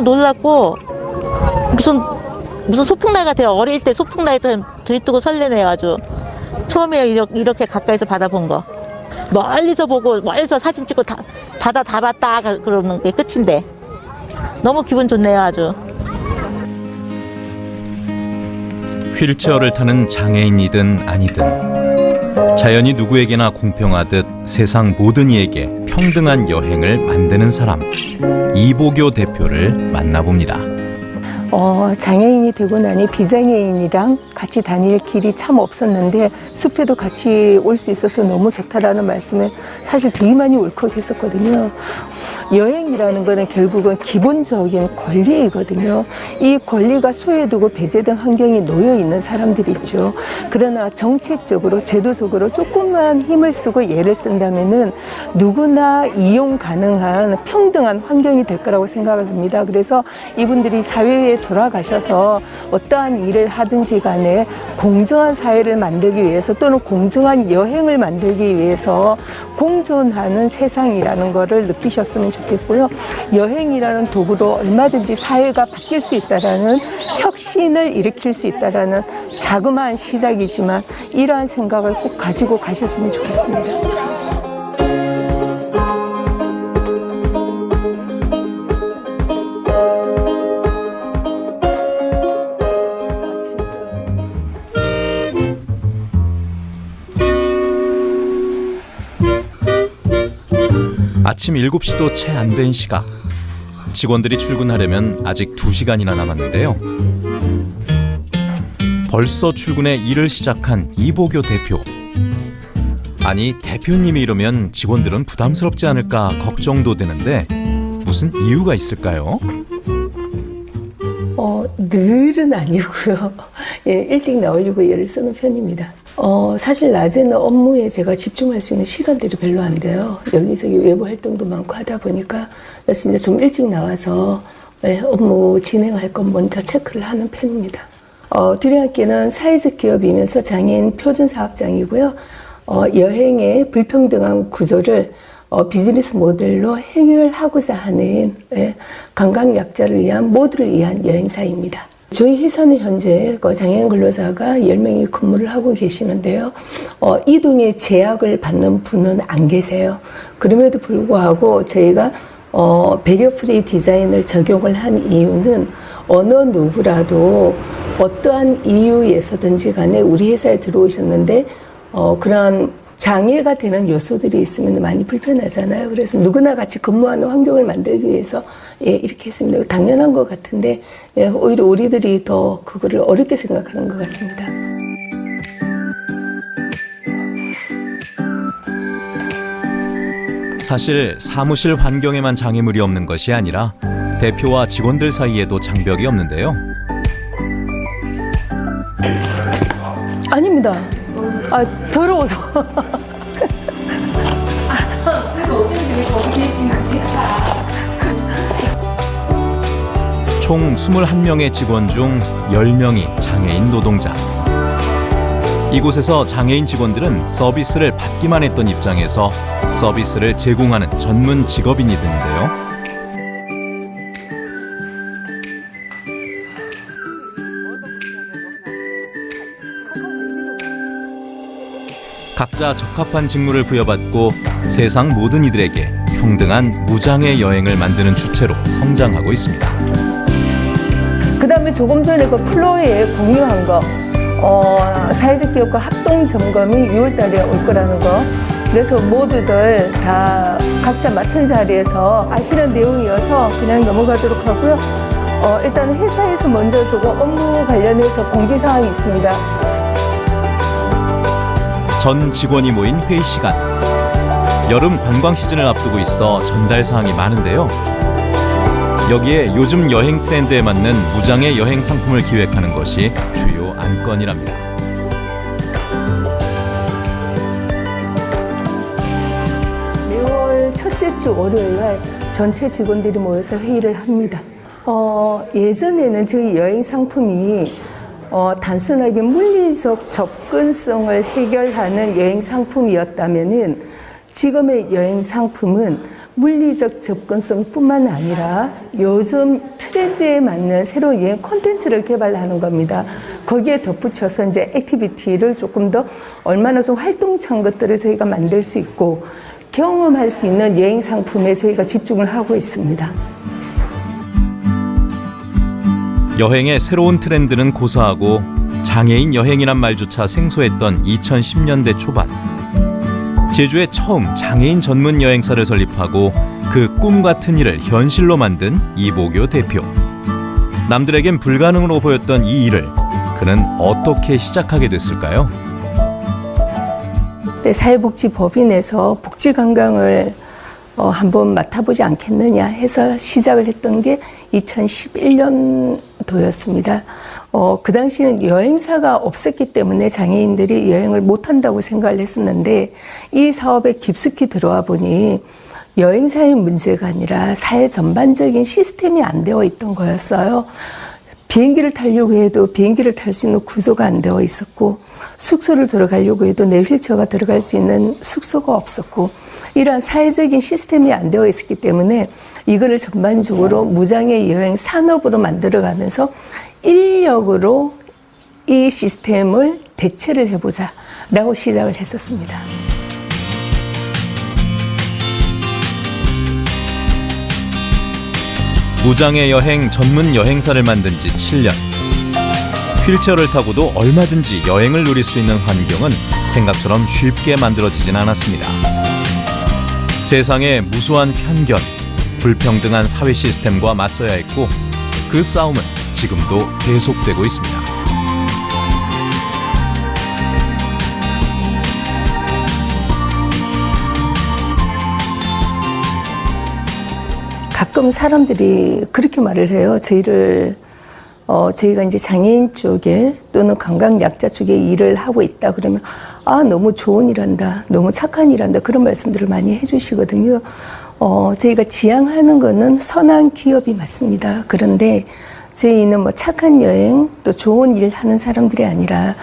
놀랐고 무슨 소풍날 같아요. 어릴 때 소풍날 들뜨고 설레네요. 아주 처음에 이렇게 가까이서 바다 본 거. 멀리서 보고 멀리서 사진 찍고 바다 다 봤다 그러는 게 끝인데 너무 기분 좋네요. 아주. 휠체어를 타는 장애인이든 아니든 자연이 누구에게나 공평하듯 세상 모든 이에게 평등한 여행을 만드는 사람, 이보교 대표를 만나봅니다. 장애인이 되고 나니 비장애인이랑 같이 다닐 길이 참 없었는데 숲에도 같이 올 수 있어서 너무 좋다라는 말씀에 사실 되게 많이 울컥했었거든요. 여행이라는 거는 결국은 기본적인 권리이거든요. 이 권리가 소외되고 배제된 환경에 놓여 있는 사람들이 있죠. 그러나 정책적으로 제도적으로 조금만 힘을 쓰고 예를 쓴다면은 누구나 이용 가능한 평등한 환경이 될 거라고 생각을 합니다. 그래서 이분들이 사회에 돌아가셔서 어떠한 일을 하든지 간에 공정한 사회를 만들기 위해서 또는 공정한 여행을 만들기 위해서 공존하는 세상이라는 거를 느끼셨으면 좋겠고요. 여행이라는 도구로 얼마든지 사회가 바뀔 수 있다라는 혁신을 일으킬 수 있다라는 자그마한 시작이지만 이러한 생각을 꼭 가지고 가셨으면 좋겠습니다. 아침 7시도 채 안 된 시각. 직원들이 출근하려면 아직 2시간이나 남았는데요. 벌써 출근에 일을 시작한 이보교 대표. 아니, 대표님이 이러면 직원들은 부담스럽지 않을까 걱정도 되는데 무슨 이유가 있을까요? 늘은 아니고요. 예, 일찍 나오려고 애를 쓰는 편입니다. 사실 낮에는 업무에 제가 집중할 수 있는 시간들이 별로 안 돼요. 여기저기 외부 활동도 많고 하다 보니까 그래서 이제 좀 일찍 나와서 업무 진행할 건 먼저 체크를 하는 편입니다. 두리안길은 사회적 기업이면서 장애인 표준 사업장이고요. 여행의 불평등한 구조를 비즈니스 모델로 해결하고자 하는 관광 약자를 위한 모두를 위한 여행사입니다. 저희 회사는 현재 장애인 근로자가 10명이 근무를 하고 계시는데요. 이동에 제약을 받는 분은 안 계세요. 그럼에도 불구하고 저희가 배리어 프리 디자인을 적용을 한 이유는 어느 누구라도 어떠한 이유에서든지 간에 우리 회사에 들어오셨는데 그러한 장애가 되는 요소들이 있으면 많이 불편하잖아요. 그래서 누구나 같이 근무하는 환경을 만들기 위해서 이렇게 했습니다. 당연한 것 같은데 오히려 우리들이 더 그거를 어렵게 생각하는 것 같습니다. 사실 사무실 환경에만 장애물이 없는 것이 아니라 대표와 직원들 사이에도 장벽이 없는데요. 아닙니다. 더러워서. 총 21명의 직원 중 10명이 장애인 노동자. 이곳에서 장애인 직원들은 서비스를 받기만 했던 입장에서 서비스를 제공하는 전문 직업인이 되는데요. 각자 적합한 직무를 부여받고 세상 모든 이들에게 평등한 무장애 여행을 만드는 주체로 성장하고 있습니다. 그 다음에 조금 전에 그 플로어에 공유한 거, 사회적 기업과 합동 점검이 6월 달에 올 거라는 거. 그래서 모두들 다 각자 맡은 자리에서 아시는 내용이어서 그냥 넘어가도록 하고요. 일단 회사에서 먼저 조금 업무 관련해서 공지사항이 있습니다. 전 직원이 모인 회의 시간. 여름 관광 시즌을 앞두고 있어 전달 사항이 많은데요. 여기에 요즘 여행 트렌드에 맞는 무장애 여행 상품을 기획하는 것이 주요 안건이랍니다. 매월 첫째 주 월요일날 전체 직원들이 모여서 회의를 합니다. 예전에는 저희 여행 상품이 단순하게 물리적 접근성을 해결하는 여행 상품이었다면은 지금의 여행 상품은 물리적 접근성뿐만 아니라 요즘 트렌드에 맞는 새로운 여행 콘텐츠를 개발하는 겁니다. 거기에 덧붙여서 이제 액티비티를 조금 더 얼마나 좀 활동찬 것들을 저희가 만들 수 있고 경험할 수 있는 여행 상품에 저희가 집중을 하고 있습니다. 여행의 새로운 트렌드는 고사하고 장애인 여행이란 말조차 생소했던 2010년대 초반. 제주에 처음 장애인 전문 여행사를 설립하고 그 꿈 같은 일을 현실로 만든 이보교 대표. 남들에겐 불가능으로 보였던 이 일을 그는 어떻게 시작하게 됐을까요? 네, 사회복지법인에서 복지관광을 한번 맡아보지 않겠느냐 해서 시작을 했던 게 2011년도였습니다. 그 당시는 여행사가 없었기 때문에 장애인들이 여행을 못한다고 생각을 했었는데 이 사업에 깊숙이 들어와 보니 여행사의 문제가 아니라 사회 전반적인 시스템이 안 되어 있던 거였어요. 비행기를 타려고 해도 비행기를 탈 수 있는 구조가 안 되어 있었고 숙소를 들어가려고 해도 내 휠체어가 들어갈 수 있는 숙소가 없었고 이러한 사회적인 시스템이 안 되어 있었기 때문에 이거를 전반적으로 무장애 여행 산업으로 만들어가면서 인력으로 이 시스템을 대체를 해보자라고 시작을 했었습니다. 무장애 여행 전문 여행사를 만든 지 7년. 휠체어를 타고도 얼마든지 여행을 누릴 수 있는 환경은 생각처럼 쉽게 만들어지진 않았습니다. 세상의 무수한 편견, 불평등한 사회 시스템과 맞서야 했고 그 싸움은 지금도 계속되고 있습니다. 가끔 사람들이 그렇게 말을 해요. 저희가 이제 장애인 쪽에 또는 관광약자 쪽에 일을 하고 있다 그러면 너무 좋은 일한다, 너무 착한 일한다 그런 말씀들을 많이 해주시거든요. 저희가 지향하는 거는 선한 기업이 맞습니다. 그런데 저희는 뭐 착한 여행 또 좋은 일 하는 사람들이 아니라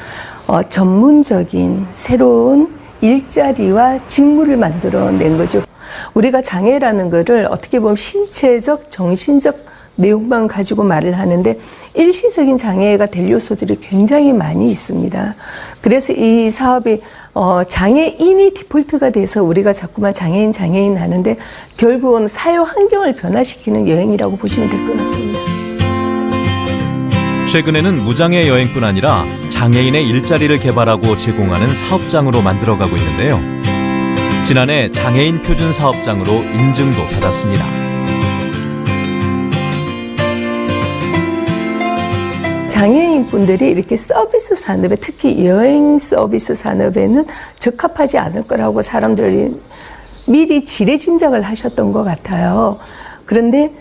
전문적인 새로운 일자리와 직무를 만들어낸 거죠. 우리가 장애라는 거를 어떻게 보면 신체적, 정신적 내용만 가지고 말을 하는데 일시적인 장애가 될 요소들이 굉장히 많이 있습니다. 그래서 이 사업이 장애인이 디폴트가 돼서 우리가 자꾸만 장애인 하는데 결국은 사회 환경을 변화시키는 여행이라고 보시면 될 것 같습니다. 최근에는 무장애 여행뿐 아니라 장애인의 일자리를 개발하고 제공하는 사업장으로 만들어가고 있는데요. 지난해 장애인 표준 사업장으로 인증도 받았습니다. 장애인분들이 이렇게 서비스 산업에 특히 여행 서비스 산업에는 적합하지 않을 거라고 사람들이 미리 지레짐작을 하셨던 것 같아요. 그런데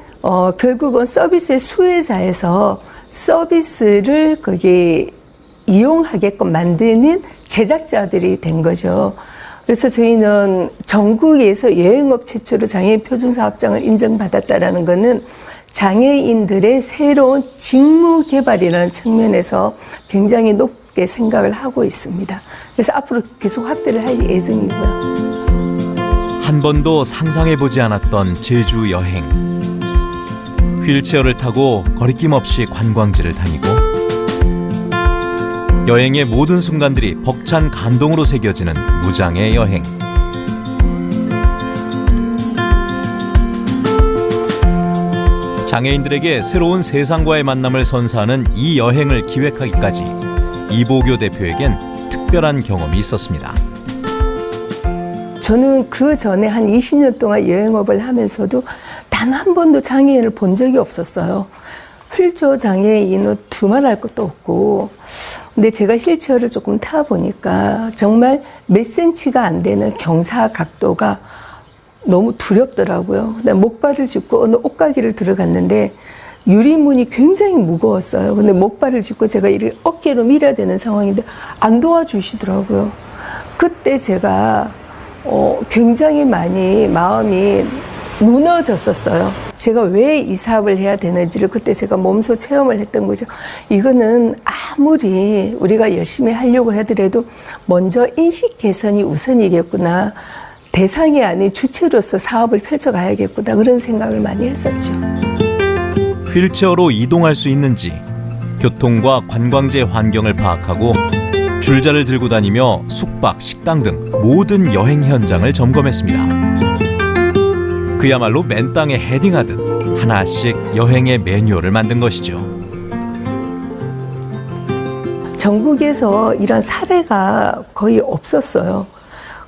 결국은 서비스의 수혜자에서 서비스를 거기에 이용하게끔 만드는 제작자들이 된 거죠. 그래서 저희는 전국에서 여행업 최초로 장애인 표준사업장을 인정받았다라는 것은 장애인들의 새로운 직무 개발이라는 측면에서 굉장히 높게 생각을 하고 있습니다. 그래서 앞으로 계속 확대를 할 예정이고요. 한 번도 상상해보지 않았던 제주 여행. 휠체어를 타고 거리낌 없이 관광지를 다니고 여행의 모든 순간들이 벅찬 감동으로 새겨지는 무장애 여행. 장애인들에게 새로운 세상과의 만남을 선사하는 이 여행을 기획하기까지 이보교 대표에겐 특별한 경험이 있었습니다. 저는 그 전에 한 20년 동안 여행업을 하면서도 단 한 번도 장애인을 본 적이 없었어요. 휠체어 장애인은 두말할 것도 없고, 근데 제가 휠체어를 조금 타보니까 정말 몇 센치가 안 되는 경사 각도가 너무 두렵더라고요. 목발을 짚고 어느 옷가게를 들어갔는데 유리문이 굉장히 무거웠어요. 근데 목발을 짚고 제가 이렇게 어깨로 밀어야 되는 상황인데 안 도와주시더라고요. 그때 제가 굉장히 많이 마음이 무너졌었어요. 제가 왜 이 사업을 해야 되는지를 그때 제가 몸소 체험을 했던 거죠. 이거는 아무리 우리가 열심히 하려고 하더라도 먼저 인식 개선이 우선이겠구나. 대상이 아닌 주체로서 사업을 펼쳐가야겠구나 그런 생각을 많이 했었죠. 휠체어로 이동할 수 있는지 교통과 관광지 환경을 파악하고 줄자를 들고 다니며 숙박, 식당 등 모든 여행 현장을 점검했습니다. 그야말로 맨 땅에 헤딩하듯 하나씩 여행의 매뉴얼을 만든 것이죠. 전국에서 이런 사례가 거의 없었어요.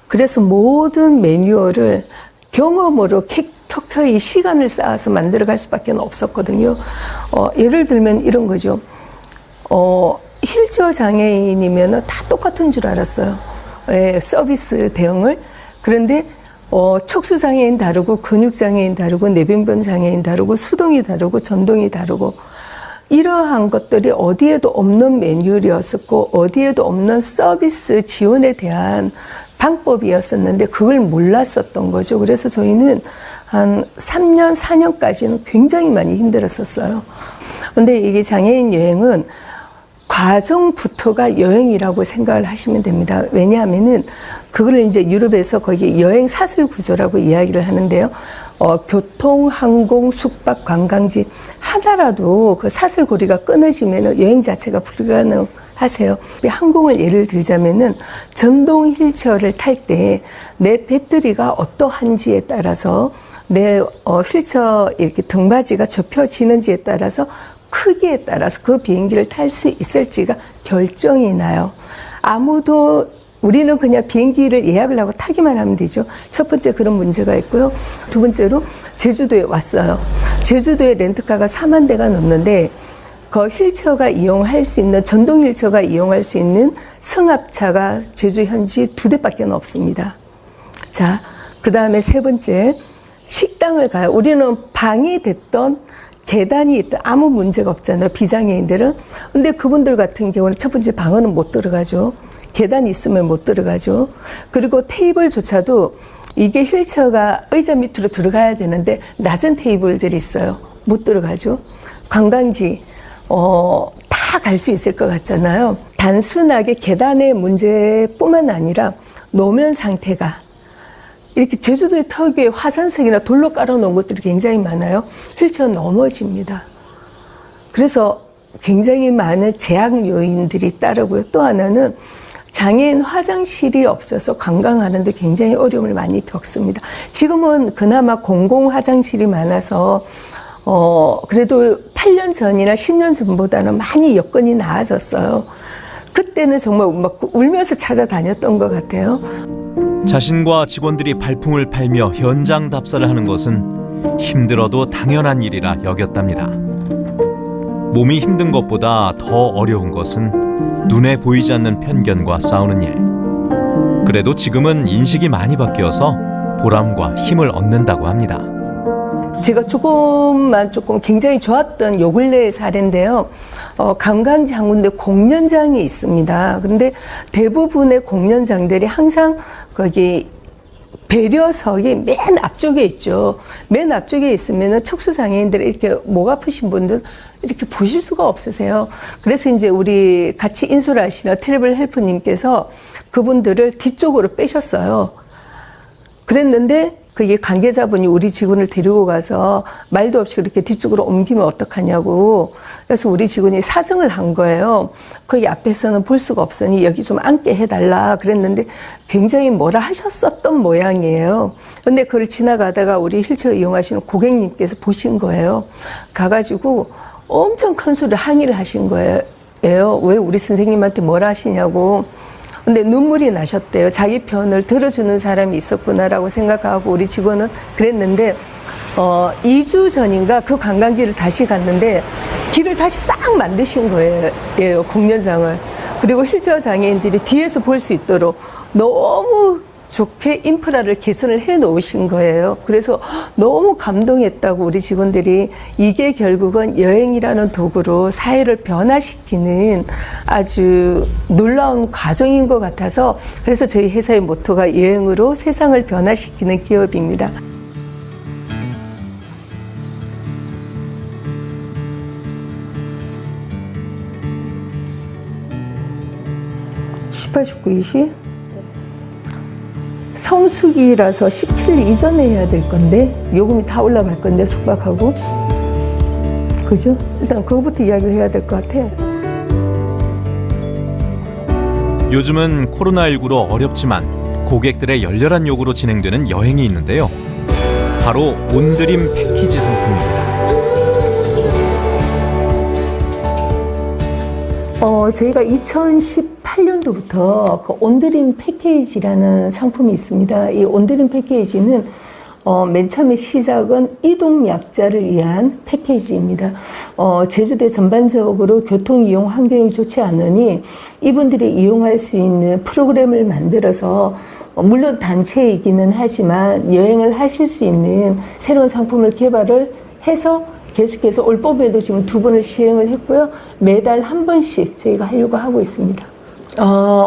그래서 모든 매뉴얼을 경험으로 켜켜이 시간을 쌓아서 만들어갈 수밖에 없었거든요. 예를 들면 이런 거죠. 휠체어 장애인이면 다 똑같은 줄 알았어요. 서비스 대응을. 그런데 척수장애인 다르고 근육장애인 다르고 내변변 장애인 다르고 수동이 다르고 전동이 다르고 이러한 것들이 어디에도 없는 매뉴얼이었었고 어디에도 없는 서비스 지원에 대한 방법이었었는데 그걸 몰랐었던 거죠. 그래서 저희는 한 3년, 4년까지는 굉장히 많이 힘들었었어요. 근데 이게 장애인 여행은 과정부터가 여행이라고 생각을 하시면 됩니다. 왜냐하면은 그걸 이제 유럽에서 거기 여행 사슬 구조라고 이야기를 하는데요. 교통, 항공, 숙박, 관광지 하나라도 그 사슬고리가 끊어지면 여행 자체가 불가능하세요. 항공을 예를 들자면은 전동 휠체어를 탈 때 내 배터리가 어떠한지에 따라서 내 휠체어 이렇게 등받이가 접혀지는지에 따라서 크기에 따라서 그 비행기를 탈 수 있을지가 결정이 나요. 아무도 우리는 그냥 비행기를 예약을 하고 타기만 하면 되죠. 첫 번째 그런 문제가 있고요. 두 번째로 제주도에 왔어요. 제주도에 렌트카가 4만 대가 넘는데 그 휠체어가 이용할 수 있는 전동 휠체어가 이용할 수 있는 승합차가 제주 현지 2대밖에 없습니다. 자, 그 다음에 세 번째 식당을 가요. 우리는 방이 됐던 계단이 있다 아무 문제가 없잖아요. 비장애인들은. 근데 그분들 같은 경우는 첫 번째 방은 못 들어가죠. 계단이 있으면 못 들어가죠. 그리고 테이블조차도 이게 휠체어가 의자 밑으로 들어가야 되는데 낮은 테이블들이 있어요. 못 들어가죠. 관광지 다 갈 수 있을 것 같잖아요. 단순하게 계단의 문제뿐만 아니라 노면 상태가 이렇게 제주도의 턱에 화산석이나 돌로 깔아놓은 것들이 굉장히 많아요. 휠체어 넘어집니다. 그래서 굉장히 많은 제약 요인들이 따르고요. 또 하나는 장애인 화장실이 없어서 관광하는데 굉장히 어려움을 많이 겪습니다. 지금은 그나마 공공 화장실이 많아서 그래도 8년 전이나 10년 전보다는 많이 여건이 나아졌어요. 그때는 정말 막 울면서 찾아다녔던 것 같아요. 자신과 직원들이 발품을 팔며 현장 답사를 하는 것은 힘들어도 당연한 일이라 여겼답니다. 몸이 힘든 것보다 더 어려운 것은 눈에 보이지 않는 편견과 싸우는 일. 그래도 지금은 인식이 많이 바뀌어서 보람과 힘을 얻는다고 합니다. 제가 조금 굉장히 좋았던 요 근래의 사례인데요. 관광지 한 군데 공연장이 있습니다. 근데 대부분의 공연장들이 항상 거기 배려석이 맨 앞쪽에 있죠. 맨 앞쪽에 있으면은 척수장애인들 이렇게 목 아프신 분들 이렇게 보실 수가 없으세요. 그래서 이제 우리 같이 인솔 하시는 트래블 헬프님께서 그분들을 뒤쪽으로 빼셨어요. 그랬는데 그게 관계자분이 우리 직원을 데리고 가서 말도 없이 그렇게 뒤쪽으로 옮기면 어떡하냐고. 그래서 우리 직원이 사정을 한 거예요. 거기 앞에서는 볼 수가 없으니 여기 좀 앉게 해달라 그랬는데 굉장히 뭐라 하셨었던 모양이에요. 근데 그걸 지나가다가 우리 휠체어 이용하시는 고객님께서 보신 거예요. 가가지고 엄청 큰 소리로 항의를 하신 거예요. 왜 우리 선생님한테 뭐라 하시냐고. 근데 눈물이 나셨대요. 자기 편을 들어주는 사람이 있었구나라고 생각하고 우리 직원은 그랬는데 2주 전인가 그 관광지를 다시 갔는데 길을 다시 싹 만드신 거예요. 공연장을. 그리고 휠체어 장애인들이 뒤에서 볼 수 있도록 너무 좋게 인프라를 개선을 해 놓으신 거예요. 그래서 너무 감동했다고 우리 직원들이 이게 결국은 여행이라는 도구로 사회를 변화시키는 아주 놀라운 과정인 것 같아서 그래서 저희 회사의 모토가 여행으로 세상을 변화시키는 기업입니다. (18, 19, 20) 성수기라서 17일 이전에 해야 될 건데 요금이 다 올라갈 건데 숙박하고 그죠? 일단 그거부터 이야기를 해야 될 것 같아. 요즘은 코로나19로 어렵지만 고객들의 열렬한 요구로 진행되는 여행이 있는데요. 바로 온드림 패키지 상품입니다. 저희가 2018년도부터 그 온드림 패키지라는 상품이 있습니다. 이 온드림 패키지는 맨 처음에 시작은 이동약자를 위한 패키지입니다. 제주도 전반적으로 교통 이용 환경이 좋지 않으니 이분들이 이용할 수 있는 프로그램을 만들어서 물론 단체이기는 하지만 여행을 하실 수 있는 새로운 상품을 개발을 해서 계속해서 올 봄에도 지금 2번을 시행을 했고요. 매달 한 번씩 저희가 하려고 하고 있습니다.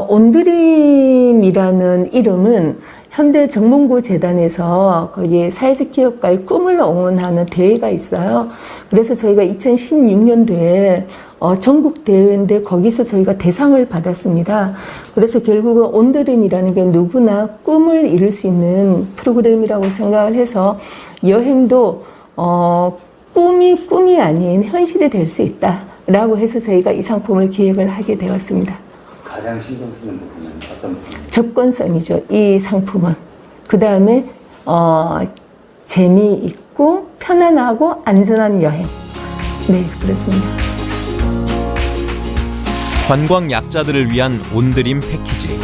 온드림이라는 이름은 현대정몽구 재단에서 거기에 사회적 기업가의 꿈을 응원하는 대회가 있어요. 그래서 저희가 2016년도에 전국 대회인데 거기서 저희가 대상을 받았습니다. 그래서 결국은 온드림이라는 게 누구나 꿈을 이룰 수 있는 프로그램이라고 생각을 해서 여행도 꿈이 아닌 현실이 될 수 있다라고 해서 저희가 이 상품을 기획을 하게 되었습니다. 가장 신경 쓰는 부분은 어떤 부분이죠? 접근성이죠. 이 상품은. 그 다음에 재미있고 편안하고 안전한 여행. 네, 그렇습니다. 관광 약자들을 위한 온드림 패키지.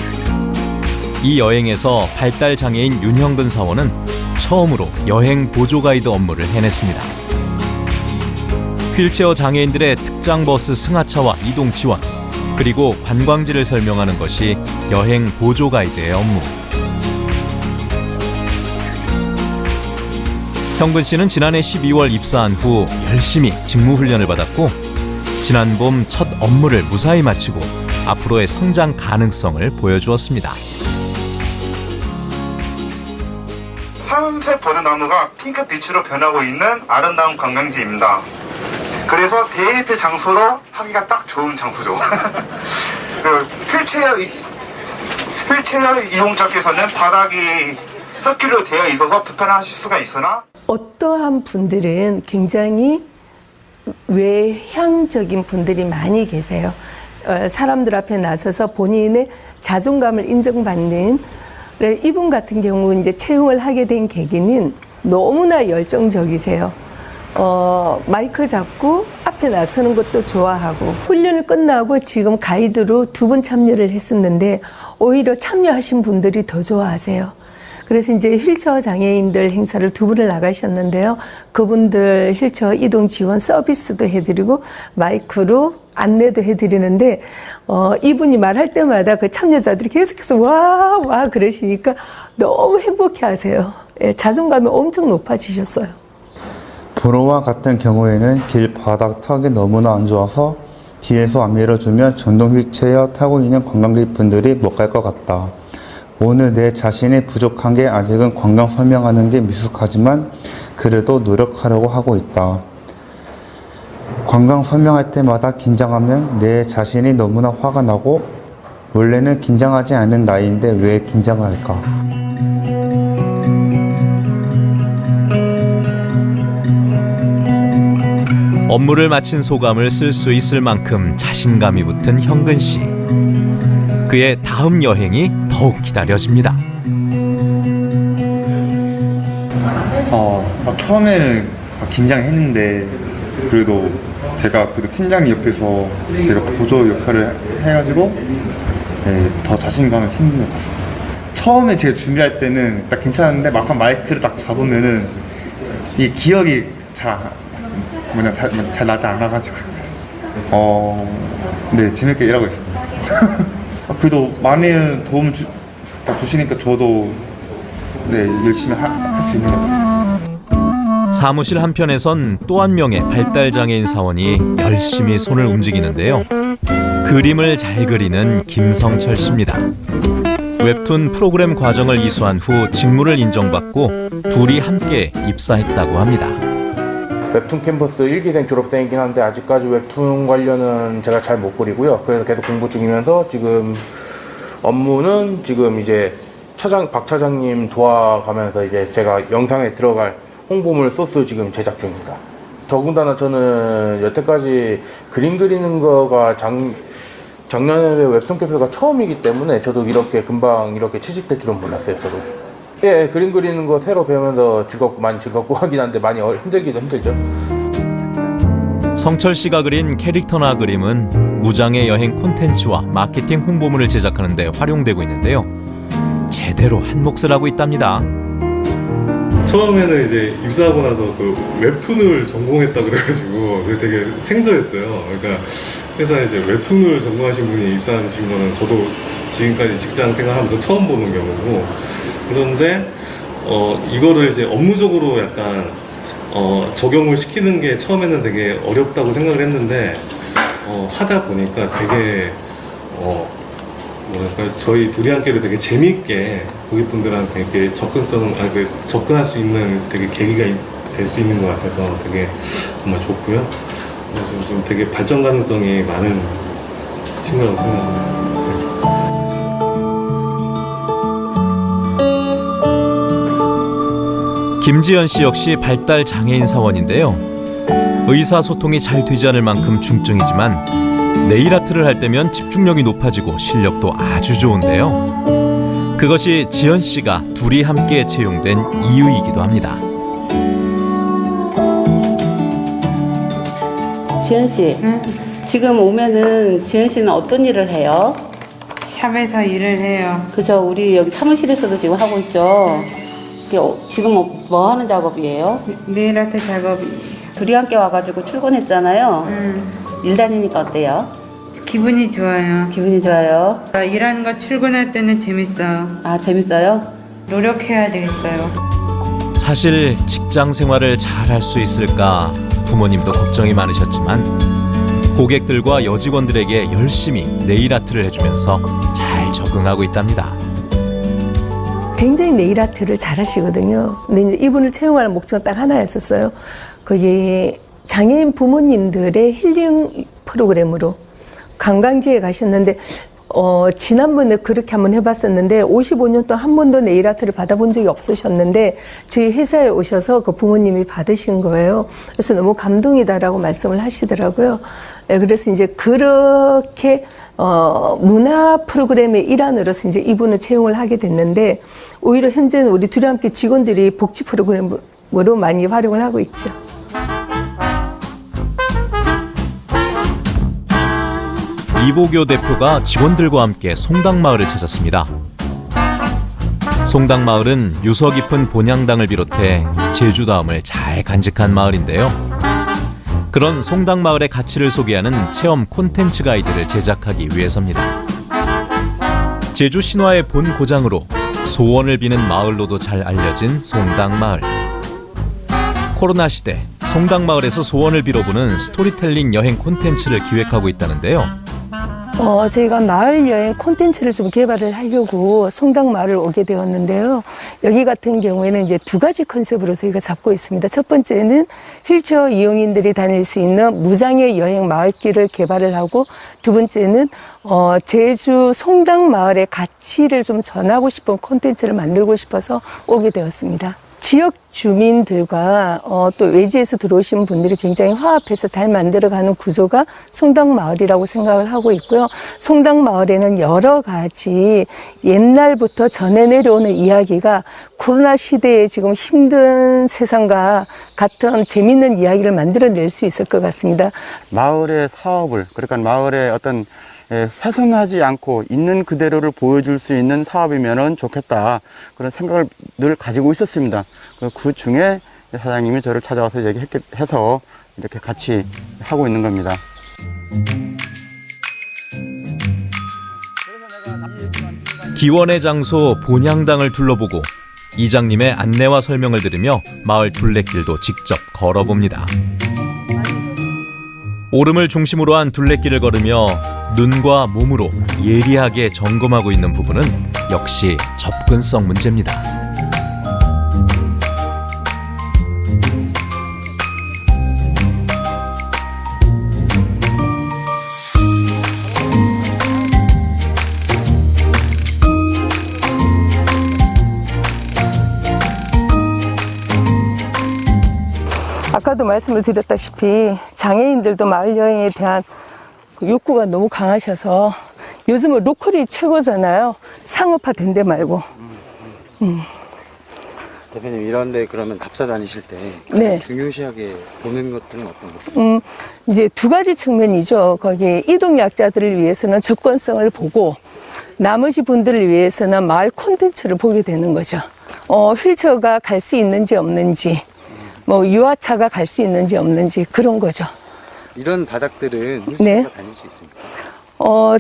이 여행에서 발달 장애인 윤형근 사원은 처음으로 여행 보조 가이드 업무를 해냈습니다. 휠체어 장애인들의 특장 버스 승하차와 이동 지원, 그리고 관광지를 설명하는 것이 여행 보조 가이드의 업무. 형근 씨는 지난해 12월 입사한 후 열심히 직무 훈련을 받았고 지난 봄 첫 업무를 무사히 마치고 앞으로의 성장 가능성을 보여주었습니다. 하얀색 버드나무가 핑크빛으로 변하고 있는 아름다운 관광지입니다. 그래서 데이트 장소로 하기가 딱 좋은 장소죠. 그 휠체어 이용자께서는 바닥이 흙길로 되어 있어서 불편하실 수가 있으나 어떠한 분들은 굉장히 외향적인 분들이 많이 계세요. 사람들 앞에 나서서 본인의 자존감을 인정받는 이분 같은 경우 이제 채용을 하게 된 계기는 너무나 열정적이세요. 마이크 잡고 앞에 나서는 것도 좋아하고 훈련을 끝나고 지금 가이드로 2번 참여를 했었는데 오히려 참여하신 분들이 더 좋아하세요. 그래서 이제 휠체어 장애인들 행사를 2번을 나가셨는데요. 그분들 휠체어 이동 지원 서비스도 해드리고 마이크로 안내도 해드리는데 이분이 말할 때마다 그 참여자들이 계속해서 와 그러시니까 너무 행복해 하세요. 예, 자존감이 엄청 높아지셨어요. 도로와 같은 경우에는 길 바닥 턱이 너무나 안 좋아서 뒤에서 안 밀어주면 전동 휠체어 타고 있는 관광객분들이 못 갈 것 같다. 오늘 내 자신이 부족한 게 아직은 관광 설명하는 게 미숙하지만 그래도 노력하려고 하고 있다. 관광 설명할 때마다 긴장하면 내 자신이 너무나 화가 나고 원래는 긴장하지 않은 나이인데 왜 긴장을 할까? 업무를 마친 소감을 쓸 수 있을 만큼 자신감이 붙은 형근 씨. 그의 다음 여행이 더욱 기다려집니다. 처음에는 긴장했는데 그래도 제가 팀장님 옆에서 제가 보조 역할을 해가지고 더 자신감이 생긴 것 같습니다. 처음에 제가 준비할 때는 딱 괜찮았는데 막상 마이크를 딱 잡으면은 이 기억이 잘 나지 않아가지고 네, 재밌게 일하고 있습니다. 그래도 많은 도움 주시니까 저도 네, 열심히 할 수 있는 것 같습니다. 사무실 한편에선 또 한 명의 발달장애인 사원이 열심히 손을 움직이는데요. 그림을 잘 그리는 김성철 씨입니다. 웹툰 프로그램 과정을 이수한 후 직무를 인정받고 둘이 함께 입사했다고 합니다. 웹툰 캔버스 1기생 졸업생이긴 한데 아직까지 웹툰 관련은 제가 잘 못 그리고요. 그래서 계속 공부 중이면서 지금 업무는 지금 이제 박 차장님 도와가면서 이제 제가 영상에 들어갈 홍보물 소스 지금 제작 중입니다. 더군다나 저는 여태까지 그림 그리는 거가 작년에 웹툰 캠프가 처음이기 때문에 저도 이렇게 금방 이렇게 취직될 줄은 몰랐어요. 저도. 예, 그림 그리는 거 새로 배우면서 많이 즐겁고 하긴 한데 많이 힘들기도 힘들죠. 성철 씨가 그린 캐릭터나 그림은 무장의 여행 콘텐츠와 마케팅 홍보물을 제작하는 데 활용되고 있는데요. 제대로 한 몫을 하고 있답니다. 처음에는 이제 입사하고 나서 그 웹툰을 전공했다 그래가지고 되게 생소했어요. 그러니까 회사에 이제 웹툰을 전공하신 분이 입사하신 거는 저도 지금까지 직장 생활하면서 처음 보는 경우고, 그런데 이거를 이제 업무적으로 약간 적용을 시키는 게 처음에는 되게 어렵다고 생각을 했는데 하다 보니까 되게 뭐랄까 저희 둘이 함께를 되게 재미있게 고객분들한테 이렇게 접근할 수 있는 되게 계기가 될 수 있는 것 같아서 되게 정말 좋고요. 그래서 좀 되게 발전 가능성이 많은 친구라고 생각합니다. 김지연 씨 역시 발달 장애인 사원인데요. 의사소통이 잘 되지 않을 만큼 중증이지만 네일 아트를 할 때면 집중력이 높아지고 실력도 아주 좋은데요. 그것이 지연 씨가 둘이 함께 채용된 이유이기도 합니다. 지연 씨, 지금 오면은 지연 씨는 어떤 일을 해요? 샵에서 일을 해요. 그죠? 우리 여기 사무실에서도 지금 하고 있죠. 지금 뭐 하는 작업이에요? 네일 아트 작업이. 둘이 함께 와가지고 출근했잖아요. 일 다니니까 어때요? 기분이 좋아요. 기분이 좋아요. 일하는 거 출근할 때는 재밌어요. 아, 재밌어요? 노력해야 되겠어요. 사실 직장 생활을 잘 할 수 있을까 부모님도 걱정이 많으셨지만 고객들과 여직원들에게 열심히 네일 아트를 해주면서 잘 적응하고 있답니다. 굉장히 네일 아트를 잘 하시거든요. 근데 이제 이분을 채용할 목적은 딱 하나였었어요. 그게 장애인 부모님들의 힐링 프로그램으로 관광지에 가셨는데 지난번에 그렇게 한번 해봤었는데 55년 동안 한 번도 네일 아트를 받아본 적이 없으셨는데 저희 회사에 오셔서 그 부모님이 받으신 거예요. 그래서 너무 감동이다라고 말씀을 하시더라고요. 그래서 이제 그렇게 문화 프로그램의 일환으로서 이제 이분을 채용을 하게 됐는데 오히려 현재는 우리 둘이 함께 직원들이 복지 프로그램으로 많이 활용을 하고 있죠. 이보교 대표가 직원들과 함께 송당마을을 찾았습니다. 송당마을은 유서 깊은 본향당을 비롯해 제주다움을 잘 간직한 마을인데요. 그런 송당마을의 가치를 소개하는 체험 콘텐츠 가이드를 제작하기 위해서입니다. 제주 신화의 본 고장으로 소원을 비는 마을로도 잘 알려진 송당마을. 코로나 시대 송당마을에서 소원을 빌어보는 스토리텔링 여행 콘텐츠를 기획하고 있다는데요. 저희가 마을 여행 콘텐츠를 좀 개발을 하려고 송당마을을 오게 되었는데요. 여기 같은 경우에는 이제 두 가지 컨셉으로 저희가 잡고 있습니다. 첫 번째는 휠체어 이용인들이 다닐 수 있는 무장애 여행 마을길을 개발을 하고, 두 번째는 제주 송당마을의 가치를 좀 전하고 싶은 콘텐츠를 만들고 싶어서 오게 되었습니다. 지역 주민들과 또 외지에서 들어오신 분들이 굉장히 화합해서 잘 만들어가는 구조가 송당마을이라고 생각을 하고 있고요. 송당마을에는 여러 가지 옛날부터 전해 내려오는 이야기가 코로나 시대에 지금 힘든 세상과 같은 재밌는 이야기를 만들어낼 수 있을 것 같습니다. 마을의 사업을, 그러니까 마을의 어떤 훼손하지 않고 있는 그대로를 보여줄 수 있는 사업이면 좋겠다, 그런 생각을 늘 가지고 있었습니다. 그 중에 사장님이 저를 찾아와서 얘기해서 이렇게 같이 하고 있는 겁니다. 기원의 장소 본향당을 둘러보고 이장님의 안내와 설명을 들으며 마을 둘레길도 직접 걸어봅니다. 오름을 중심으로 한 둘레길을 걸으며 눈과 몸으로 예리하게 점검하고 있는 부분은 역시 접근성 문제입니다. 아까도 말씀을 드렸다시피 장애인들도 마을 여행에 대한 그 욕구가 너무 강하셔서 요즘은 로컬이 최고잖아요. 상업화 된 데 말고. 대표님, 이런데 그러면 답사 다니실 때 네. 중요시하게 보는 것들은 어떤 것들? 이제 두 가지 측면이죠. 거기 이동약자들을 위해서는 접근성을 보고 나머지 분들을 위해서는 마을 콘텐츠를 보게 되는 거죠. 휠체어가 갈 수 있는지 없는지, 뭐 유아차가 갈 수 있는지 없는지 그런 거죠. 이런 바닥들은 휠체어가 네. 다닐 수 있습니까?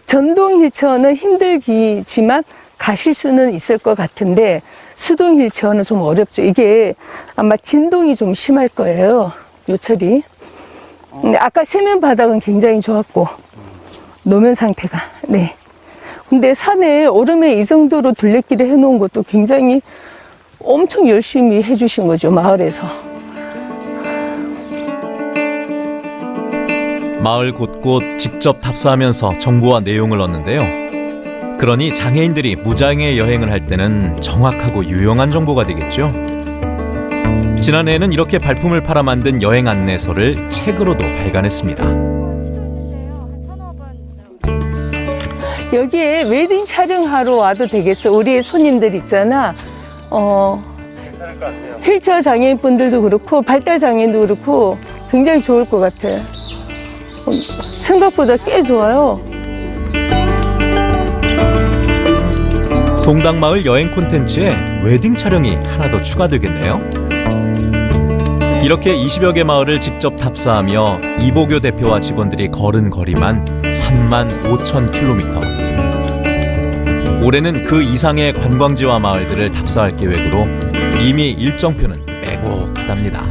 전동 휠체어는 힘들지만 가실 수는 있을 것 같은데 수동 휠체어는 좀 어렵죠. 이게 아마 진동이 좀 심할 거예요. 요철이. 근데 아까 세면 바닥은 굉장히 좋았고 노면 상태가. 네. 근데 산에 오름에 이 정도로 둘레길을 해놓은 것도 굉장히 엄청 열심히 해주신 거죠, 마을에서. 마을 곳곳 직접 답사하면서 정보와 내용을 얻는데요. 그러니 장애인들이 무장애 여행을 할 때는 정확하고 유용한 정보가 되겠죠. 지난해에는 이렇게 발품을 팔아 만든 여행 안내서를 책으로도 발간했습니다. 여기에 웨딩 촬영하러 와도 되겠어. 우리 손님들 있잖아. 휠체어 장애인분들도 그렇고 발달 장애인도 그렇고 굉장히 좋을 것 같아. 생각보다 꽤 좋아요. 송당마을 여행 콘텐츠에 웨딩 촬영이 하나 더 추가되겠네요. 이렇게 20여 개 마을을 직접 답사하며 이보교 대표와 직원들이 걸은 거리만 35,000km. 올해는 그 이상의 관광지와 마을들을 답사할 계획으로 이미 일정표는 빼곡하답니다.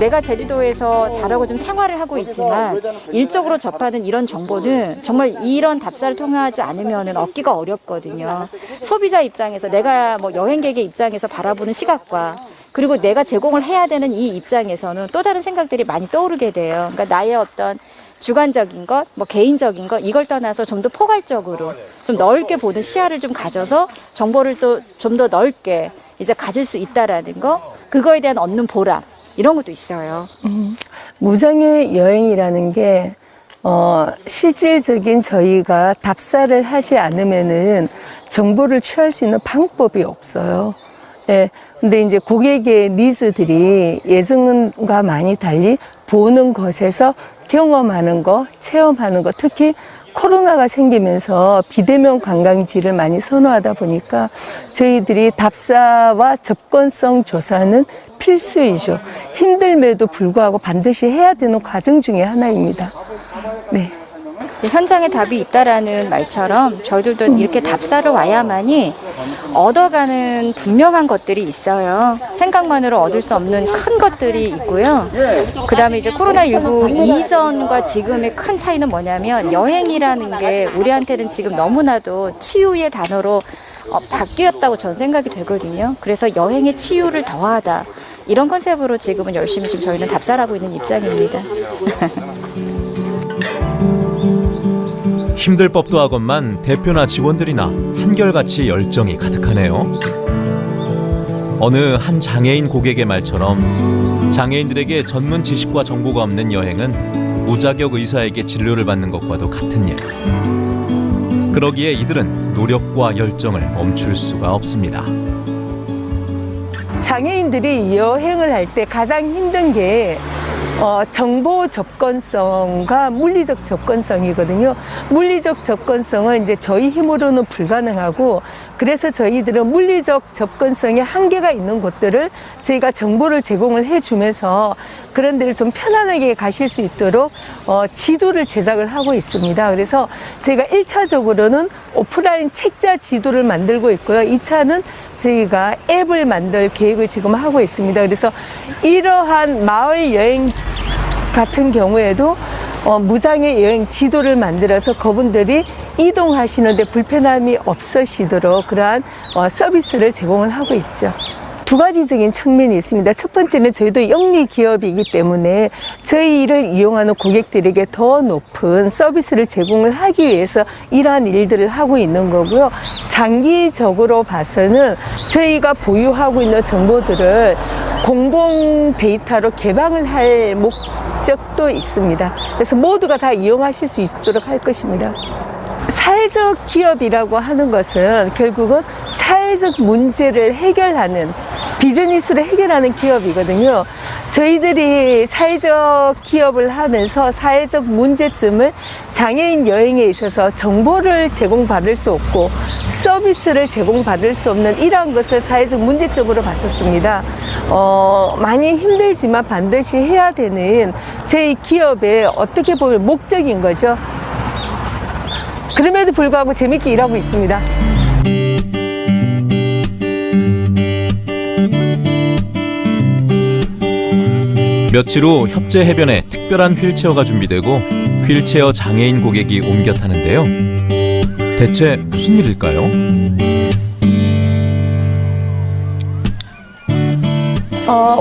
내가 제주도에서 자라고 좀 생활을 하고 있지만 일적으로 접하는 이런 정보는 정말 이런 답사를 통하지 않으면 얻기가 어렵거든요. 소비자 입장에서 내가 뭐 여행객의 입장에서 바라보는 시각과 그리고 내가 제공을 해야 되는 이 입장에서는 또 다른 생각들이 많이 떠오르게 돼요. 그러니까 나의 어떤 주관적인 것, 뭐 개인적인 것 이걸 떠나서 좀 더 포괄적으로 좀 넓게 보는 시야를 좀 가져서 정보를 또 좀 더 넓게 이제 가질 수 있다라는 거, 그거에 대한 얻는 보람 이런 것도 있어요. 무장애 여행이라는 게 실질적인 저희가 답사를 하지 않으면은 정보를 취할 수 있는 방법이 없어요. 예. 근데 이제 고객의 니즈들이 예전과 많이 달리 보는 것에서 경험하는 거, 체험하는 거, 특히 코로나가 생기면서 비대면 관광지를 많이 선호하다 보니까 저희들이 답사와 접근성 조사는 필수이죠. 힘듦에도 불구하고 반드시 해야 되는 과정 중에 하나입니다. 네. 현장에 답이 있다라는 말처럼 저희들도 이렇게 답사를 와야만이 얻어가는 분명한 것들이 있어요. 생각만으로 얻을 수 없는 큰 것들이 있고요. 그 다음에 이제 코로나19 이전과 지금의 큰 차이는 뭐냐면 여행이라는 게 우리한테는 지금 너무나도 치유의 단어로 바뀌었다고 저는 생각이 되거든요. 그래서 여행의 치유를 더하다. 이런 컨셉으로 지금은 열심히 지금 저희는 답사를 하고 있는 입장입니다. 힘들 법도 하건만 대표나 직원들이나 한결같이 열정이 가득하네요. 어느 한 장애인 고객의 말처럼 장애인들에게 전문 지식과 정보가 없는 여행은 무자격 의사에게 진료를 받는 것과도 같은 일. 그러기에 이들은 노력과 열정을 멈출 수가 없습니다. 장애인들이 여행을 할 때 가장 힘든 게 정보 접근성과 물리적 접근성이거든요. 물리적 접근성은 이제 저희 힘으로는 불가능하고, 그래서 저희들은 물리적 접근성에 한계가 있는 곳들을 저희가 정보를 제공을 해주면서 그런 데를 좀 편안하게 가실 수 있도록 지도를 제작을 하고 있습니다. 그래서 저희가 1차적으로는 오프라인 책자 지도를 만들고 있고요. 2차는 저희가 앱을 만들 계획을 지금 하고 있습니다. 그래서 이러한 마을 여행 같은 경우에도 무장애 여행 지도를 만들어서 그분들이 이동하시는데 불편함이 없으시도록 그러한 서비스를 제공을 하고 있죠. 두 가지적인 측면이 있습니다. 첫 번째는 저희도 영리 기업이기 때문에 저희를 이용하는 고객들에게 더 높은 서비스를 제공을 하기 위해서 이러한 일들을 하고 있는 거고요. 장기적으로 봐서는 저희가 보유하고 있는 정보들을 공공 데이터로 개방을 할 목적도 있습니다. 그래서 모두가 다 이용하실 수 있도록 할 것입니다. 사회적 기업이라고 하는 것은 결국은 사회적 문제를 해결하는, 비즈니스를 해결하는 기업이거든요. 저희들이 사회적 기업을 하면서 사회적 문제점을 장애인 여행에 있어서 정보를 제공받을 수 없고 서비스를 제공받을 수 없는 이러한 것을 사회적 문제점으로 봤었습니다. 많이 힘들지만 반드시 해야 되는 저희 기업의 어떻게 보면 목적인 거죠. 그럼에도 불구하고 재밌게 일하고 있습니다. 며칠 후 협재 해변에 특별한 휠체어가 준비되고 휠체어 장애인 고객이 옮겨 타는데요. 대체 무슨 일일까요?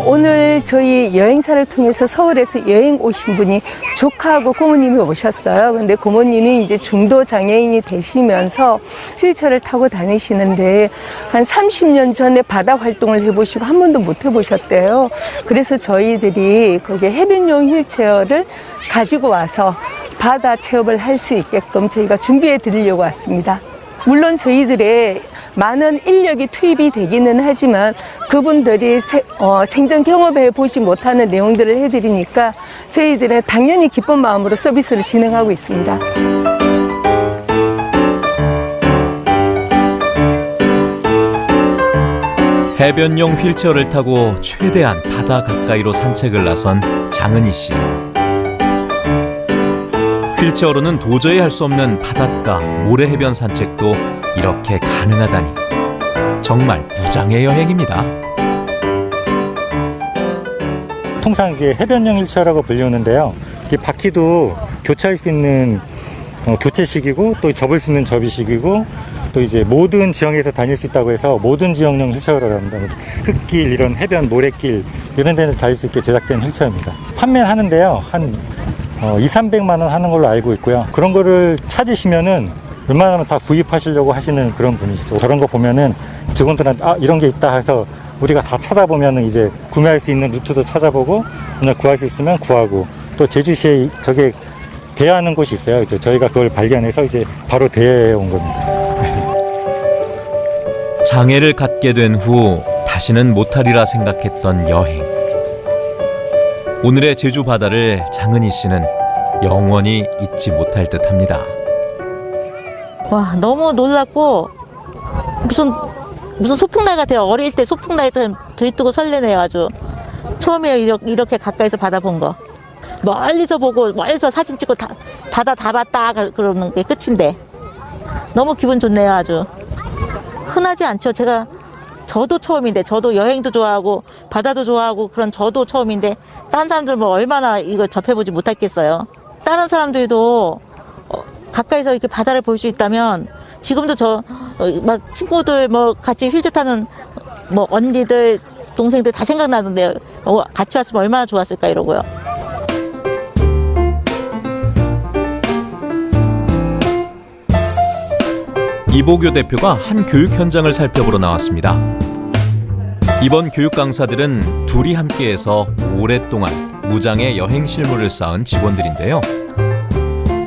오늘 저희 여행사를 통해서 서울에서 여행 오신 분이 조카하고 고모님이 오셨어요. 근데 고모님이 이제 중도 장애인이 되시면서 휠체어를 타고 다니시는데 한 30년 전에 바다 활동을 해보시고 한 번도 못 해보셨대요. 그래서 저희들이 거기에 해변용 휠체어를 가지고 와서 바다 체험을 할 수 있게끔 저희가 준비해 드리려고 왔습니다. 물론 저희들의 많은 인력이 투입이 되기는 하지만 그분들이 생전 경험해 보지 못하는 내용들을 해드리니까 저희들은 당연히 기쁜 마음으로 서비스를 진행하고 있습니다. 해변용 휠체어를 타고 최대한 바다 가까이로 산책을 나선 장은희 씨. 휠체어로는 도저히 할 수 없는 바닷가, 모래 해변 산책도 이렇게 가능하다니 정말 무장의 여행입니다. 통상 이게 해변용 휠체어라고 불리우는데요. 이 바퀴도 교체할 수 있는 교체식이고 또 접을 수 있는 접이식이고 또 이제 모든 지형에서 다닐 수 있다고 해서 모든 지형용 휠체어라고 합니다. 흙길, 이런 해변, 모래길 이런 데를 다닐 수 있게 제작된 휠체어입니다. 판매하는데요. 한 200~300만 원 하는 걸로 알고 있고요. 그런 거를 찾으시면은 웬만하면 다 구입하시려고 하시는 그런 분이시죠. 저런 거 보면은 직원들한테 이런 게 있다 해서 우리가 다 찾아보면은 이제 구매할 수 있는 루트도 찾아보고 그냥 구할 수 있으면 구하고 또 제주시에 저게 대여하는 곳이 있어요. 이제 저희가 그걸 발견해서 이제 바로 대여해 온 겁니다. 장애를 갖게 된 후 다시는 못하리라 생각했던 여행. 오늘의 제주 바다를 장은희 씨는 영원히 잊지 못할 듯합니다. 와, 너무 놀랍고 무슨 소풍날 같아요. 어릴 때 소풍날처럼 들뜨고 설레네요. 아주 처음에 이렇게 가까이서 바다 본 거. 멀리서 보고 멀리서 사진 찍고 바다 다 봤다 그러는 게 끝인데 너무 기분 좋네요. 아주 흔하지 않죠. 저도 처음인데, 저도 여행도 좋아하고 바다도 좋아하고 그런 저도 처음인데 다른 사람들 뭐 얼마나 이걸 접해보지 못했겠어요. 다른 사람들도 가까이서 이렇게 바다를 볼 수 있다면 지금도 막 친구들 뭐 같이 휠체어 타는 뭐 언니들 동생들 다 생각나는데 같이 왔으면 얼마나 좋았을까 이러고요. 이보교 대표가 한 교육 현장을 살펴보러 나왔습니다. 이번 교육 강사들은 둘이 함께해서 오랫동안 무장애 여행 실무를 쌓은 직원들인데요.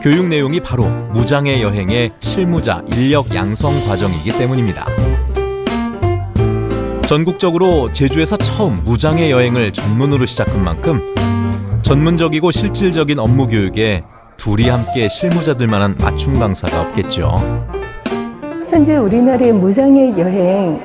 교육 내용이 바로 무장애 여행의 실무자 인력 양성 과정이기 때문입니다. 전국적으로 제주에서 처음 무장애 여행을 전문으로 시작한 만큼 전문적이고 실질적인 업무 교육에 둘이 함께 실무자들만한 맞춤 강사가 없겠죠. 현재 우리나라의 무장애 여행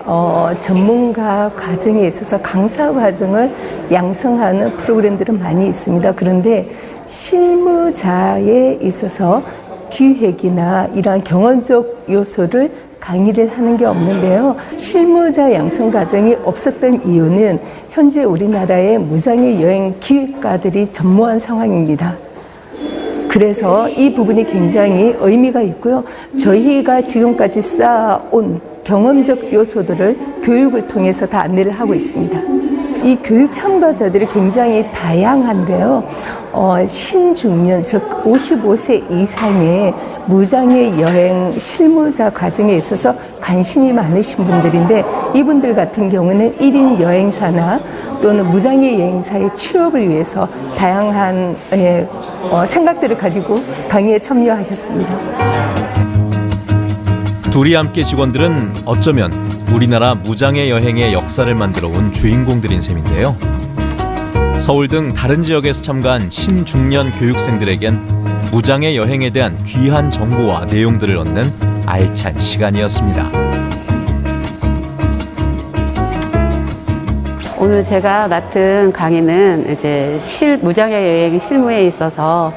전문가 과정에 있어서 강사 과정을 양성하는 프로그램들은 많이 있습니다. 그런데 실무자에 있어서 기획이나 이러한 경험적 요소를 강의를 하는 게 없는데요. 실무자 양성 과정이 없었던 이유는 현재 우리나라의 무장애 여행 기획가들이 전무한 상황입니다. 그래서 이 부분이 굉장히 의미가 있고요. 저희가 지금까지 쌓아온 경험적 요소들을 교육을 통해서 다 안내를 하고 있습니다. 이 교육 참가자들이 굉장히 다양한데요. 신중년, 즉 55세 이상의 무장애 여행 실무자 과정에 있어서 관심이 많으신 분들인데, 이분들 같은 경우는 1인 여행사나 또는 무장애 여행사의 취업을 위해서 다양한 생각들을 가지고 강의에 참여하셨습니다. 둘이 함께 직원들은 어쩌면 우리나라 무장애 여행의 역사를 만들어 온 주인공들인 셈인데요. 서울 등 다른 지역에서 참가한 신중년 교육생들에겐 무장애 여행에 대한 귀한 정보와 내용들을 얻는 알찬 시간이었습니다. 오늘 제가 맡은 강의는 이제 무장애 여행 실무에 있어서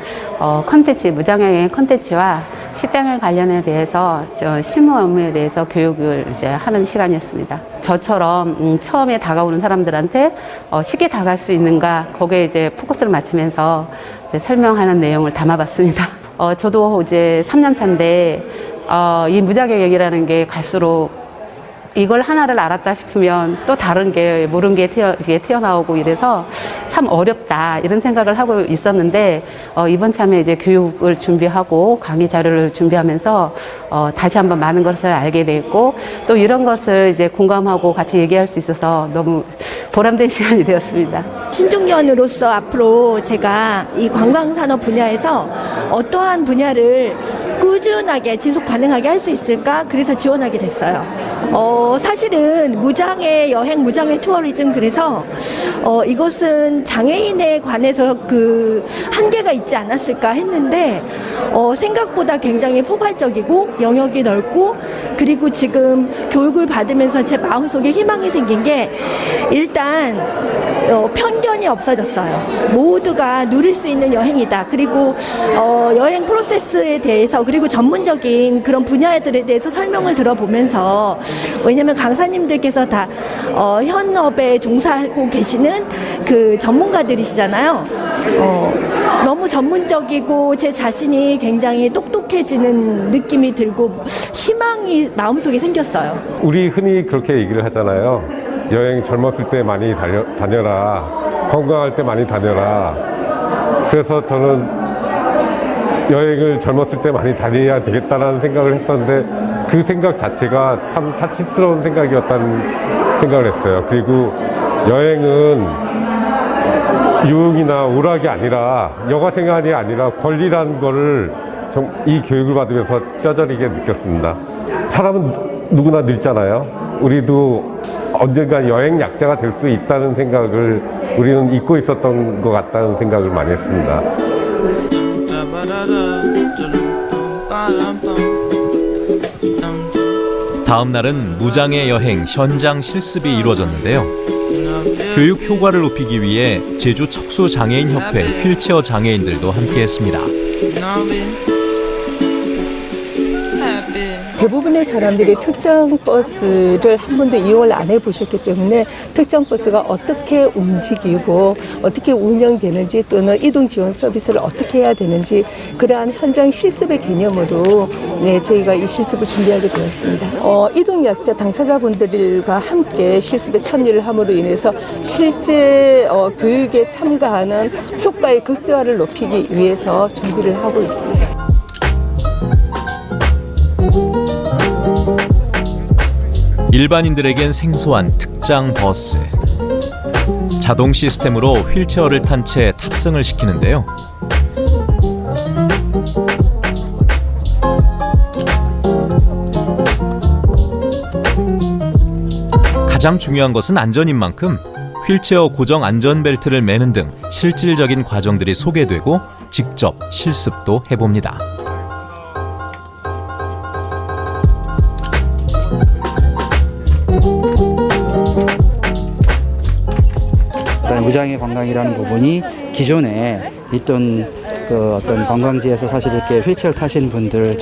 무장애 여행 컨텐츠와 식당에 관련에 대해서 실무 업무에 대해서 교육을 이제 하는 시간이었습니다. 저처럼 처음에 다가오는 사람들한테 쉽게 다가갈 수 있는가, 거기에 이제 포커스를 맞추면서 이제 설명하는 내용을 담아봤습니다. 저도 이제 3년 차인데 이 무장애 여행이라는 게 갈수록 이걸 하나를 알았다 싶으면 또 다른 게 모르는 게 튀어나오고 이래서 참 어렵다 이런 생각을 하고 있었는데 이번 참에 이제 교육을 준비하고 강의 자료를 준비하면서 다시 한번 많은 것을 알게 됐고 또 이런 것을 이제 공감하고 같이 얘기할 수 있어서 너무 보람된 시간이 되었습니다. 신중년으로서 앞으로 제가 이 관광산업 분야에서 어떠한 분야를 꾸준하게 지속 가능하게 할 수 있을까? 그래서 지원하게 됐어요. 사실은 무장애 여행, 무장애 투어리즘, 그래서 이것은 장애인에 관해서 그 한계가 있지 않았을까 했는데 생각보다 굉장히 포괄적이고 영역이 넓고, 그리고 지금 교육을 받으면서 제 마음속에 희망이 생긴 게 일단 편견이 없어졌어요. 모두가 누릴 수 있는 여행이다. 그리고 여행 프로세스에 대해서, 그리고 전문적인 그런 분야들에 대해서 설명을 들어보면서, 왜냐면 강사님들께서 다 현업에 종사하고 계시는 그 전문가들이시잖아요. 너무 전문적이고 제 자신이 굉장히 똑똑해지는 느낌이 들고 희망이 마음속에 생겼어요. 우리 흔히 그렇게 얘기를 하잖아요. 여행 젊었을 때 많이 다녀라. 건강할 때 많이 다녀라. 그래서 저는 여행을 젊었을 때 많이 다녀야 되겠다라는 생각을 했었는데 그 생각 자체가 참 사치스러운 생각이었다는 생각을 했어요. 그리고 여행은 유흥이나 오락이 아니라 여가생활이 아니라 권리라는 거를 이 교육을 받으면서 뼈저리게 느꼈습니다. 사람은 누구나 늙잖아요. 우리도 언젠가 여행 약자가 될 수 있다는 생각을 우리는 잊고 있었던 것 같다는 생각을 많이 했습니다. 다음 날은 무장애 여행 현장 실습이 이루어졌는데요. 교육 효과를 높이기 위해 제주 척수장애인협회 휠체어 장애인들도 함께했습니다. 대부분의 사람들이 특정 버스를 한 번도 이용을 안 해보셨기 때문에 특정 버스가 어떻게 움직이고 어떻게 운영되는지, 또는 이동 지원 서비스를 어떻게 해야 되는지, 그러한 현장 실습의 개념으로 저희가 이 실습을 준비하게 되었습니다. 이동약자 당사자분들과 함께 실습에 참여를 함으로 인해서 실제 교육에 참가하는 효과의 극대화를 높이기 위해서 준비를 하고 있습니다. 일반인들에겐 생소한 특장 버스. 자동 시스템으로 휠체어를 탄 채 탑승을 시키는데요. 가장 중요한 것은 안전인 만큼 휠체어 고정 안전벨트를 매는 등 실질적인 과정들이 소개되고 직접 실습도 해봅니다. 무장애 관광이라는 부분이 기존에 있던 그 어떤 관광지에서 사실 이렇게 휠체어 타시는 분들,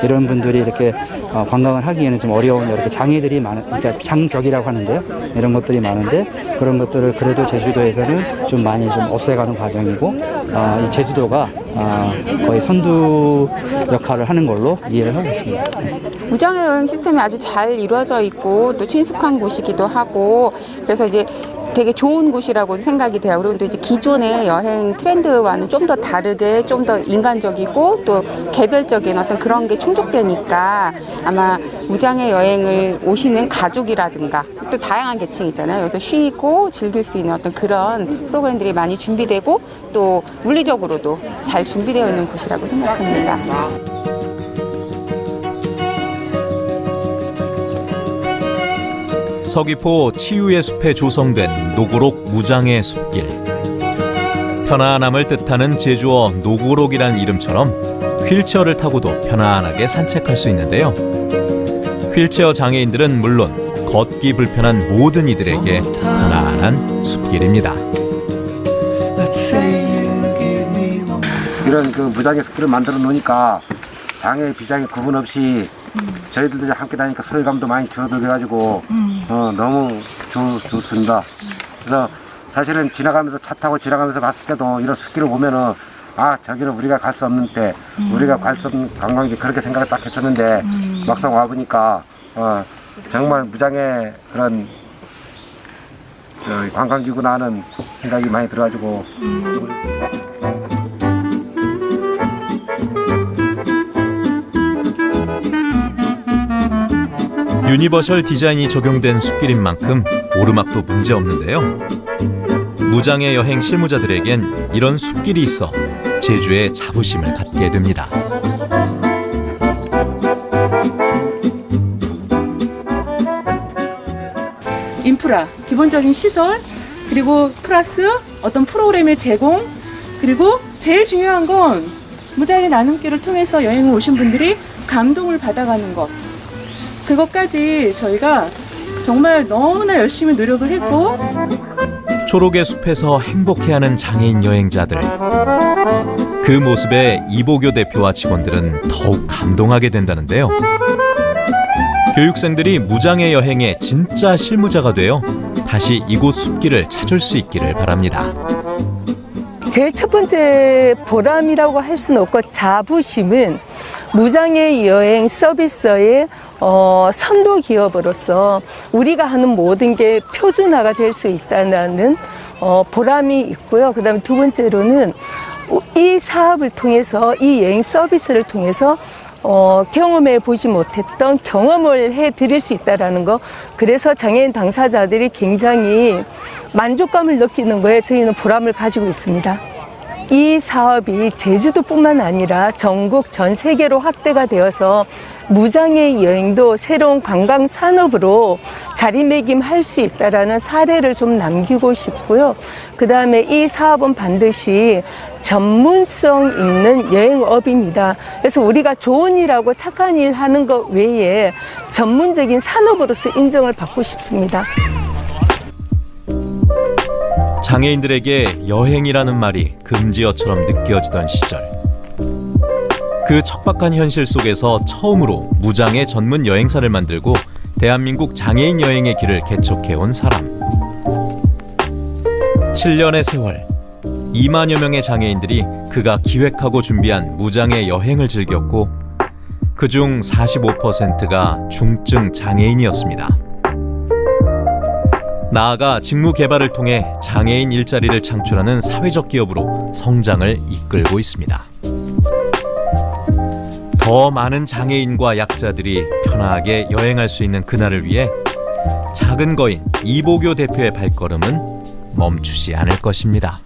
이런 분들이 이렇게 관광을 하기에는 좀 어려운 이렇게 장애들이 그러니까 장벽이라고 하는데요. 이런 것들이 많은데 그런 것들을 그래도 제주도에서는 좀 많이 좀 없애가는 과정이고, 이 제주도가 거의 선두 역할을 하는 걸로 이해를 하고 있습니다. 무장의 여행 시스템이 아주 잘 이루어져 있고 또 친숙한 곳이기도 하고 그래서 이제 되게 좋은 곳이라고 생각이 돼요. 그리고 또 이제 기존의 여행 트렌드와는 좀 더 다르게 좀 더 인간적이고 또 개별적인 어떤 그런 게 충족되니까 아마 무장의 여행을 오시는 가족이라든가 또 다양한 계층이 있잖아요. 여기서 쉬고 즐길 수 있는 어떤 그런 프로그램들이 많이 준비되고 또 물리적으로도 잘 준비되어 있는 곳이라고 생각합니다. 서귀포 치유의 숲에 조성된 노고록 무장의 숲길. 편안함을 뜻하는 제주어 노고록이란 이름처럼 휠체어를 타고도 편안하게 산책할 수 있는데요. 휠체어 장애인들은 물론 걷기 불편한 모든 이들에게 편안한 숲길입니다. 이런 그 무장의 숲길을 만들어 놓으니까 장애, 비장애 구분 없이 저희들도 함께 다니니까 소외감도 많이 줄어들어가지고 너무 좋습니다. 그래서 사실은 지나가면서 차 타고 지나가면서 갔을 때도 이런 숲길을 보면은 아 저기는 우리가 갈 수 없는 때 우리가 갈 수 없는 관광지 그렇게 생각을 딱 했었는데 막상 와보니까 정말 무장의 그런 관광지구나 하는 생각이 많이 들어가지고 유니버셜 디자인이 적용된 숲길인 만큼 오르막도 문제 없는데요. 무장애 여행 실무자들에겐 이런 숲길이 있어 제주에 자부심을 갖게 됩니다. 인프라, 기본적인 시설, 그리고 플러스 어떤 프로그램의 제공, 그리고 제일 중요한 건 무장애 나눔길을 통해서 여행을 오신 분들이 감동을 받아가는 것. 그것까지 저희가 정말 너무나 열심히 노력을 했고 초록의 숲에서 행복해하는 장애인 여행자들. 그 모습에 이보교 대표와 직원들은 더욱 감동하게 된다는데요. 교육생들이 무장애 여행의 진짜 실무자가 되어 다시 이곳 숲길을 찾을 수 있기를 바랍니다. 제일 첫 번째 보람이라고 할 수는 없고 자부심은 무장애 여행 서비스의 선도 기업으로서 우리가 하는 모든 게 표준화가 될 수 있다는 보람이 있고요. 그다음에 두 번째로는 이 사업을 통해서 이 여행 서비스를 통해서 경험해 보지 못했던 경험을 해 드릴 수 있다라는 거. 그래서 장애인 당사자들이 굉장히 만족감을 느끼는 거에 저희는 보람을 가지고 있습니다. 이 사업이 제주도뿐만 아니라 전국 전 세계로 확대가 되어서 무장애 여행도 새로운 관광 산업으로 자리매김할 수 있다라는 사례를 좀 남기고 싶고요. 그다음에 이 사업은 반드시 전문성 있는 여행업입니다. 그래서 우리가 좋은 일하고 착한 일 하는 것 외에 전문적인 산업으로서 인정을 받고 싶습니다. 장애인들에게 여행이라는 말이 금지어처럼 느껴지던 시절. 그 척박한 현실 속에서 처음으로 무장애 전문 여행사를 만들고 대한민국 장애인 여행의 길을 개척해온 사람. 7년의 세월, 2만여 명의 장애인들이 그가 기획하고 준비한 무장애 여행을 즐겼고 그중 45%가 중증 장애인이었습니다. 나아가 직무 개발을 통해 장애인 일자리를 창출하는 사회적 기업으로 성장을 이끌고 있습니다. 더 많은 장애인과 약자들이 편하게 여행할 수 있는 그날을 위해 작은 거인 이보교 대표의 발걸음은 멈추지 않을 것입니다.